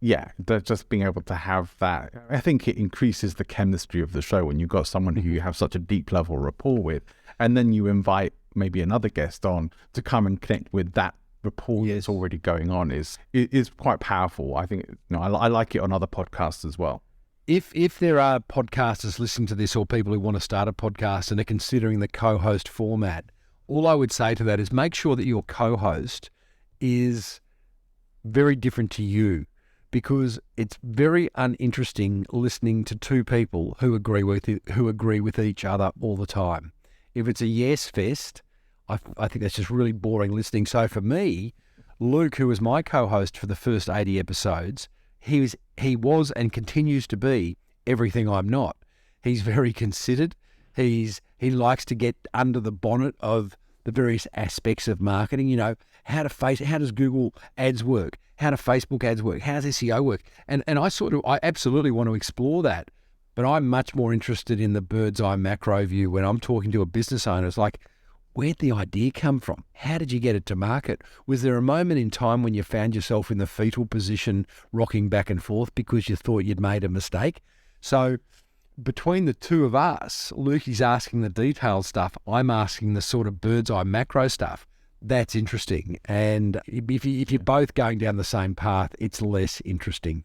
yeah, just being able to have that, I think it increases the chemistry of the show when you've got someone who you have such a deep level rapport with, and then you invite maybe another guest on to come and connect with that rapport that's already going on is quite powerful. I think I like it on other podcasts as well. If there are podcasters listening to this or people who want to start a podcast and are considering the co-host format, all I would say to that is make sure that your co-host is very different to you, because it's very uninteresting listening to two people who agree with each other all the time. If it's a yes fest, I think that's just really boring listening. So for me, Luke, who was my co-host for the first 80 episodes, he was and continues to be everything I'm not. He's very considered. He likes to get under the bonnet of the various aspects of marketing. How does Google ads work? How do Facebook ads work? How does SEO work? And I absolutely want to explore that. But I'm much more interested in the bird's eye macro view when I'm talking to a business owner. It's like, where'd the idea come from? How did you get it to market? Was there a moment in time when you found yourself in the fetal position, rocking back and forth because you thought you'd made a mistake? So between the two of us, Lukey's asking the detailed stuff, I'm asking the sort of bird's eye macro stuff. That's interesting. And if you're both going down the same path, it's less interesting.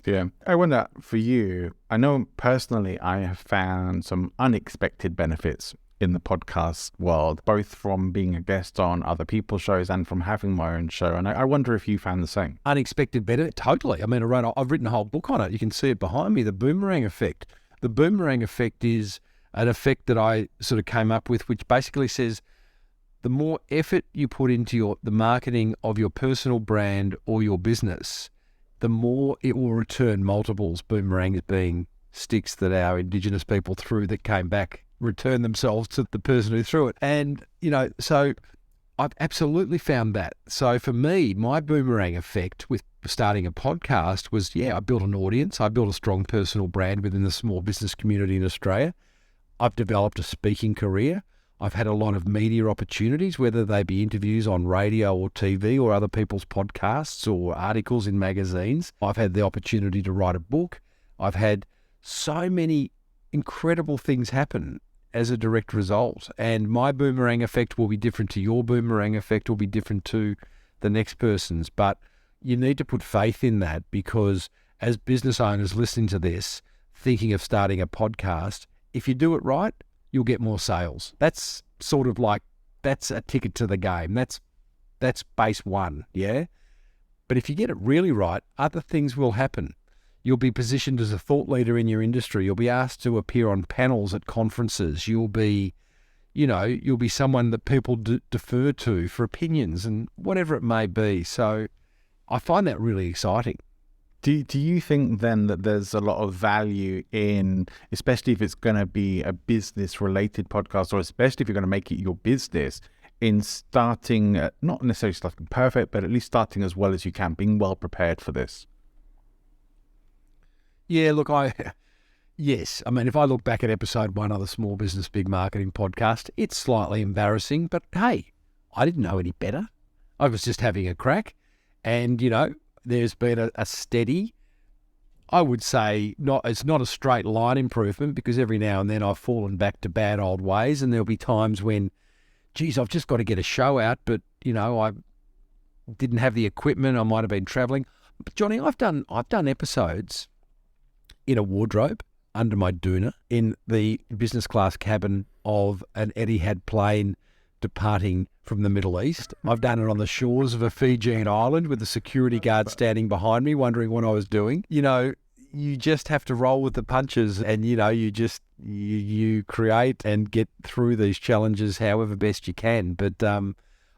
Yeah. I wonder for you, I know personally I have found some unexpected benefits in the podcast world, both from being a guest on other people's shows and from having my own show. And I wonder if you found the same. Unexpected benefit, totally. I mean, I've written a whole book on it. You can see it behind me, the Boomerang Effect. The Boomerang Effect is an effect that I sort of came up with, which basically says the more effort you put into the marketing of your personal brand or your business, the more it will return multiples. Boomerangs being sticks that our Indigenous people threw that came back, return themselves to the person who threw it. And, so I've absolutely found that. So for me, my Boomerang Effect with starting a podcast was, I built an audience. I built a strong personal brand within the small business community in Australia. I've developed a speaking career. I've had a lot of media opportunities, whether they be interviews on radio or TV or other people's podcasts or articles in magazines. I've had the opportunity to write a book. I've had so many incredible things happen as a direct result. And my Boomerang Effect will be different to your Boomerang Effect, will be different to the next person's. But you need to put faith in that, because as business owners listening to this, thinking of starting a podcast, if you do it right, you'll get more sales. That's sort of like, that's a ticket to the game. That's base one, yeah? But if you get it really right, other things will happen. You'll be positioned as a thought leader in your industry. You'll be asked to appear on panels at conferences. You'll be someone that people defer to for opinions and whatever it may be. So I find that really exciting. Do you think then that there's a lot of value in, especially if it's going to be a business-related podcast, or especially if you're going to make it your business, in starting, not necessarily starting perfect, but at least starting as well as you can, being well prepared for this? Yeah, look, yes. I mean, if I look back at episode 1 of the Small Business Big Marketing podcast, it's slightly embarrassing, but hey, I didn't know any better. I was just having a crack. And, there's been a steady, I would say, it's not a straight line improvement, because every now and then I've fallen back to bad old ways, and there'll be times when, geez, I've just got to get a show out, but, I didn't have the equipment. I might have been traveling. But Johnny, I've done episodes in a wardrobe under my doona in the business class cabin of an Etihad plane departing from the Middle East. I've done it on the shores of a Fijian island with a security guard standing behind me wondering what I was doing. You just have to roll with the punches, and you create and get through these challenges however best you can. But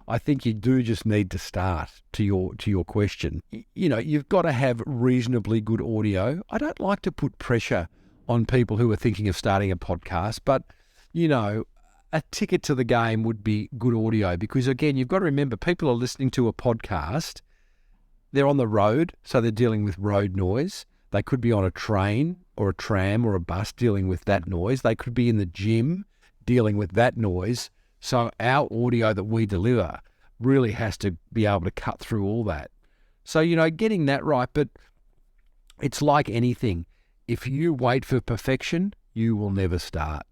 I think you do just need to start, to your question. You've got to have reasonably good audio. I don't like to put pressure on people who are thinking of starting a podcast, but, a ticket to the game would be good audio, because, again, you've got to remember, people are listening to a podcast. They're on the road, so they're dealing with road noise. They could be on a train or a tram or a bus dealing with that noise. They could be in the gym dealing with that noise. So our audio that we deliver really has to be able to cut through all that. So, getting that right, but it's like anything. If you wait for perfection, you will never start.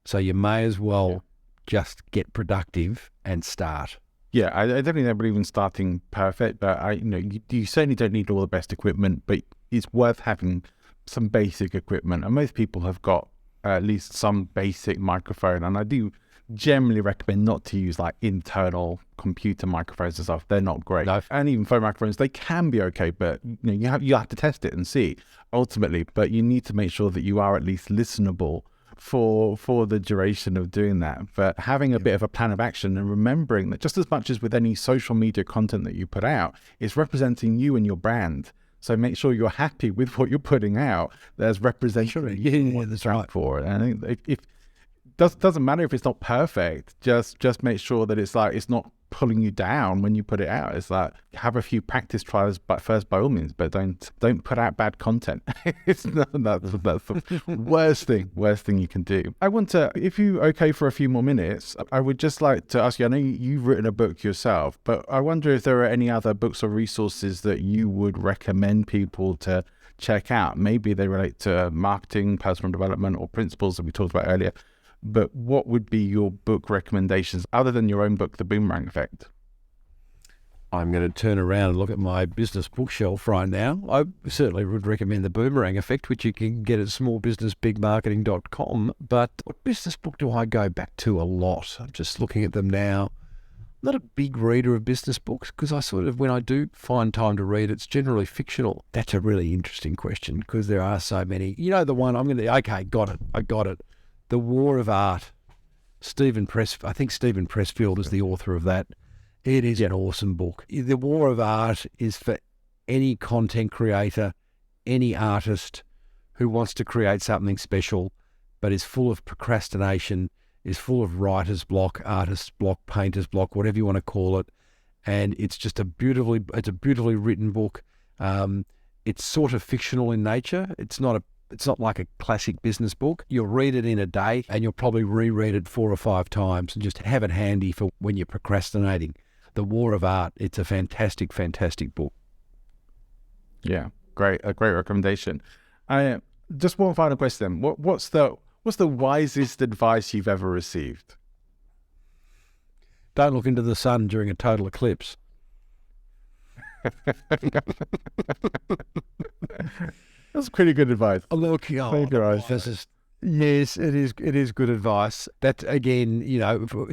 So you may as well just get productive and start. Yeah, I definitely don't believe in starting perfect, but you certainly don't need all the best equipment, but it's worth having some basic equipment. And most people have got at least some basic microphone, and I do generally recommend not to use like internal computer microphones and stuff. They're not great. No. And even phone microphones, they can be okay, but you have to test it and see ultimately. But you need to make sure that you are at least listenable for the duration of doing that. But having a bit of a plan of action, and remembering that just as much as with any social media content that you put out, it's representing you and your brand. So make sure you're happy with what you're putting out. There's representation that's right for it. And if doesn't matter if it's not perfect, just make sure that it's not pulling you down when you put it out. It's like, have a few practice tries, but first by all means, but don't put out bad content. That's the worst thing you can do. I want to, if you okay for a few more minutes, I would just like to ask you, I know you've written a book yourself, but I wonder if there are any other books or resources that you would recommend people to check out. Maybe they relate to marketing, personal development, or principles that we talked about earlier. But what would be your book recommendations other than your own book, The Boomerang Effect? I'm going to turn around and look at my business bookshelf right now. I certainly would recommend the Boomerang Effect, which you can get at smallbusinessbigmarketing.com. But what business book do I go back to a lot? I'm just looking at them now. I'm not a big reader of business books because I sort of, when I do find time to read, it's generally fictional. That's a really interesting question because there are so many. You know the one I'm going to, okay, got it. I got it. The War of Art. I think Stephen Pressfield is the author of that. It is an awesome book. The War of Art is for any content creator, any artist who wants to create something special, but is full of procrastination, is full of writer's block, artist's block, painter's block, whatever you want to call it. And it's just a beautifully written book. It's sort of fictional in nature. It's not like a classic business book. You'll read it in a day and you'll probably reread it 4 or 5 times and just have it handy for when you're procrastinating. The War of Art. It's a fantastic, fantastic book. Yeah, a great recommendation. Just one final question. What's the wisest advice you've ever received? Don't look into the sun during a total eclipse. That's pretty good advice. Yes, it is. It is good advice. That again,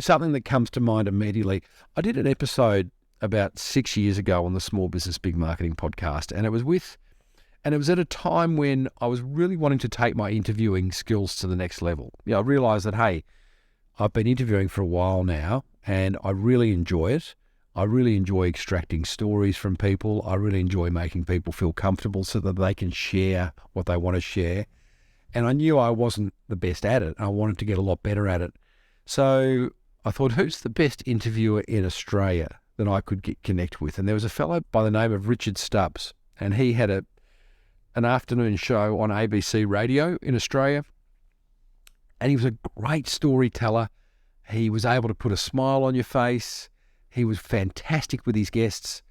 something that comes to mind immediately. I did an episode about 6 years ago on the Small Business Big Marketing podcast, and it was at a time when I was really wanting to take my interviewing skills to the next level. I realised that, hey, I've been interviewing for a while now, and I really enjoy it. I really enjoy extracting stories from people. I really enjoy making people feel comfortable so that they can share what they want to share. And I knew I wasn't the best at it. I wanted to get a lot better at it. So I thought, who's the best interviewer in Australia that I could connect with? And there was a fellow by the name of Richard Stubbs, and he had an afternoon show on ABC radio in Australia. And he was a great storyteller. He was able to put a smile on your face. He was fantastic with his guests.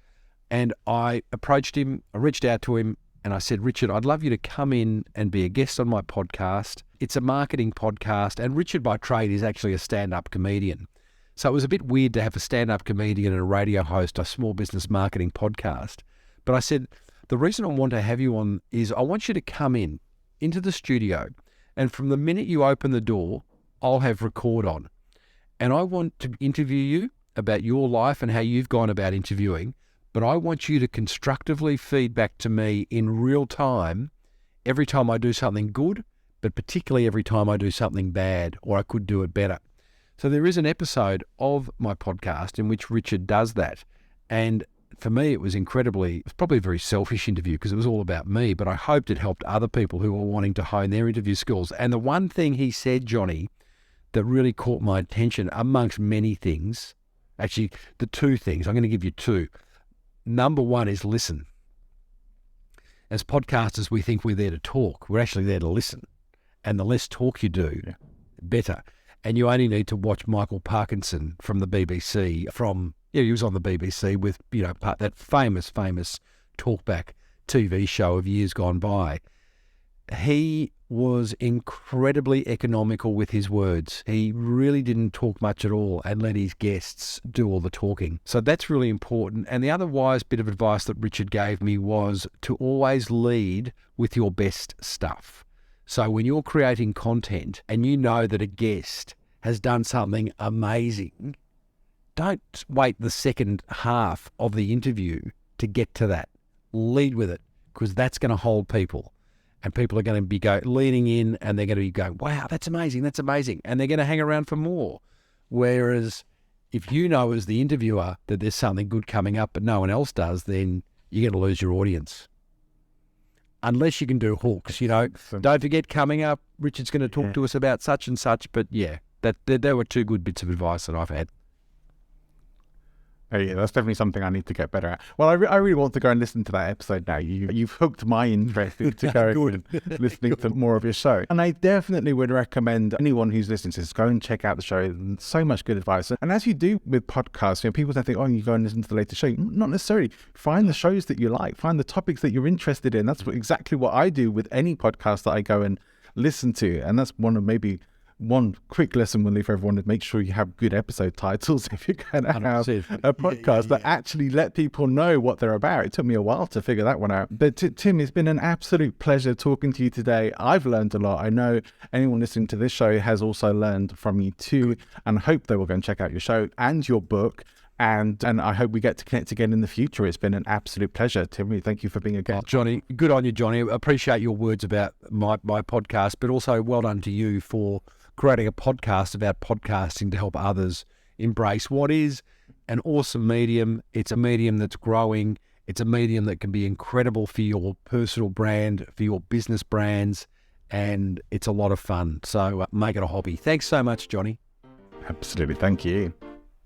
And I approached him, I reached out to him, and I said, Richard, I'd love you to come in and be a guest on my podcast. It's a marketing podcast, and Richard by trade is actually a stand-up comedian. So it was a bit weird to have a stand-up comedian and a radio host, a small business marketing podcast. But I said, the reason I want to have you on is I want you to come into the studio, and from the minute you open the door, I'll have record on. And I want to interview you about your life and how you've gone about interviewing, but I want you to constructively feed back to me in real time every time I do something good, but particularly every time I do something bad or I could do it better. So there is an episode of my podcast in which Richard does that. And for me, it was probably a very selfish interview because it was all about me, but I hoped it helped other people who were wanting to hone their interview skills. And the one thing he said, Johnny, that really caught my attention amongst many things, actually the 2 things, I'm going to give you 2. Number 1 is listen. As podcasters, we think we're there to talk. We're actually there to listen. And the less talk you do, better. And you only need to watch Michael Parkinson from the BBC, he was on the BBC with, that famous talkback TV show of years gone by. He was incredibly economical with his words. He really didn't talk much at all and let his guests do all the talking. So that's really important. And the other wise bit of advice that Richard gave me was to always lead with your best stuff. So when you're creating content and you know that a guest has done something amazing, don't wait the second half of the interview to get to that. Lead with it, because that's going to hold people. And people are going to be leaning in, and they're going to be going, wow, that's amazing, that's amazing. And they're going to hang around for more. Whereas if you know as the interviewer that there's something good coming up but no one else does, then you're going to lose your audience. Unless you can do hooks, Don't forget, coming up, Richard's going to talk to us about such and such. But yeah, there were 2 good bits of advice that I've had. Oh yeah, that's definitely something I need to get better at. Well, I really want to go and listen to that episode now. You've hooked my interest into going and listening to more of your show. And I definitely would recommend anyone who's listening to this, go and check out the show. So much good advice. And as you do with podcasts, people don't think, you go and listen to the latest show. Not necessarily. Find the shows that you like. Find the topics that you're interested in. That's exactly what I do with any podcast that I go and listen to. And that's one of maybe one quick lesson we'll leave for everyone is make sure you have good episode titles if you're going to have a podcast that actually let people know what they're about. It took me a while to figure that one out. But Tim, it's been an absolute pleasure talking to you today. I've learned a lot. I know anyone listening to this show has also learned from you too, and I hope they will go and check out your show and your book. And I hope we get to connect again in the future. It's been an absolute pleasure. Tim, thank you for being a guest. Johnny, good on you, Johnny. I appreciate your words about my podcast, but also well done to you for creating a podcast about podcasting to help others embrace what is an awesome medium. It's a medium that's growing. It's a medium that can be incredible for your personal brand, for your business brands, and it's a lot of fun. So make it a hobby. Thanks so much, Johnny. Absolutely. Thank you.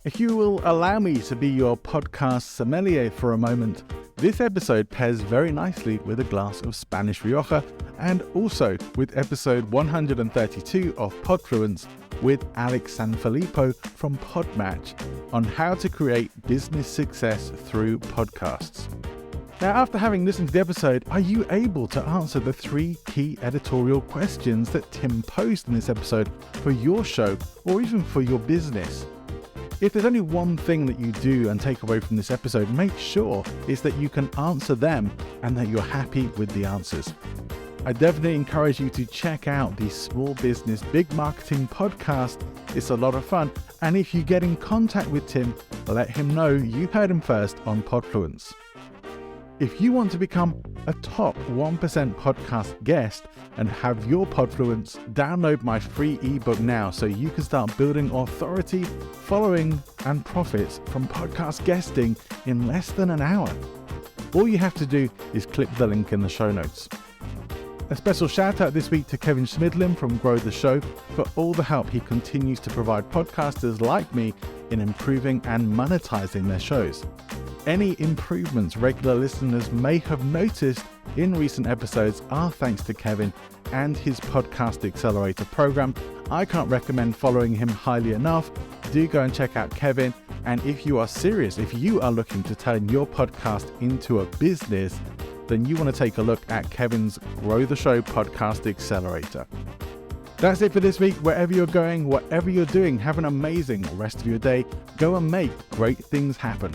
If you will allow me to be your podcast sommelier for a moment, this episode pairs very nicely with a glass of Spanish Rioja and also with episode 132 of Podfluence with Alex Sanfilippo from Podmatch on how to create business success through podcasts. Now, after having listened to the episode, are you able to answer the 3 key editorial questions that Tim posed in this episode for your show or even for your business? If there's only one thing that you do and take away from this episode, make sure is that you can answer them and that you're happy with the answers. I definitely encourage you to check out the Small Business Big Marketing podcast. It's a lot of fun. And if you get in contact with Tim, let him know you heard him first on Podfluence. If you want to become a top 1% podcast guest and have your Podfluence, download my free ebook now so you can start building authority, following, and profits from podcast guesting in less than an hour. All you have to do is click the link in the show notes. A special shout out this week to Kevin Schmidlin from Grow the Show for all the help he continues to provide podcasters like me in improving and monetizing their shows. Any improvements regular listeners may have noticed in recent episodes are thanks to Kevin and his Podcast Accelerator program. I can't recommend following him highly enough. Do go and check out Kevin. And if you are serious, if you are looking to turn your podcast into a business, then you want to take a look at Kevin's Grow the Show Podcast Accelerator. That's it for this week. Wherever you're going, whatever you're doing, have an amazing rest of your day. Go and make great things happen.